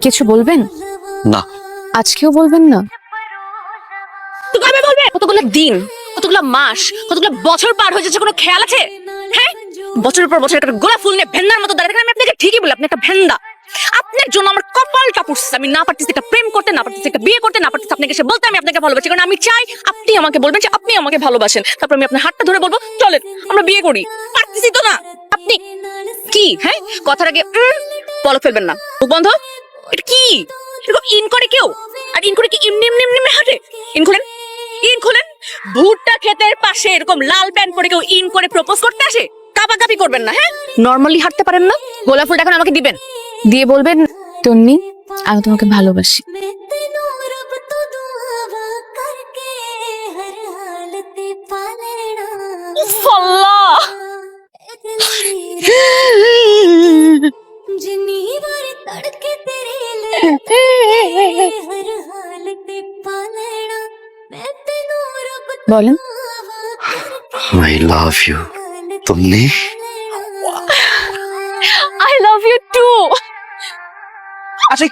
কিছু বলবেন? না। আজকেও বলবেন না? তো কবে বলবে? কতগুলো দিন, কতগুলো মাস, কতগুলো বছর পার হয়ে যাচ্ছে, কোনো খেয়াল আছে? হ্যাঁ, বছরের পর বছর একটা গোলাপ ফুল নিয়ে ভেন্দার মতো দাঁড়িয়ে থাকেন। আমি আপনাকে ঠিকই বলি, আপনি একটা ভেন্দা। আপনার জন্য আমার কপালটা পুড়ছে। আমি না পারতেছি একটা প্রেম করতে, না পারতেছি একটা বিয়ে করতে, না পারতেছি আপনাকে এসে বলতে আমি আপনাকে ভালোবাসি। কারণ আমি চাই আপনি আমাকে বলবেন যে আপনি আমাকে ভালোবাসেন। তারপর আমি আপনার হাতটা ধরে বলবো চলেন আমরা বিয়ে করি। পারতেছি তো না। আপনি কি হ্যাঁ, কথার আগে পলক ফেলবেন না। মুখ বন্ধ। এটা কি এরকম ইন করে কেউ? আর ইন করে কি এমনি এমনি এমনি এমনি হাঁটে? ইন খোলেন, ইন খোলেন। ভুট্টা ক্ষেতের পাশে এরকম লাল প্যান্ট পরে কেউ ইন করে প্রপোজ করতে আসে? কাবাকাবি করবেন না। হ্যাঁ, নরমালি হাঁটতে পারেন না? গোলাপ ফুলটা এখন আমাকে দিবেন। দিয়ে বলবেন তন্নি আমি তোমাকে ভালোবাসি। উফ আল্লাহ! বলেন। I love you, Tonni. I love you too. আচ্ছা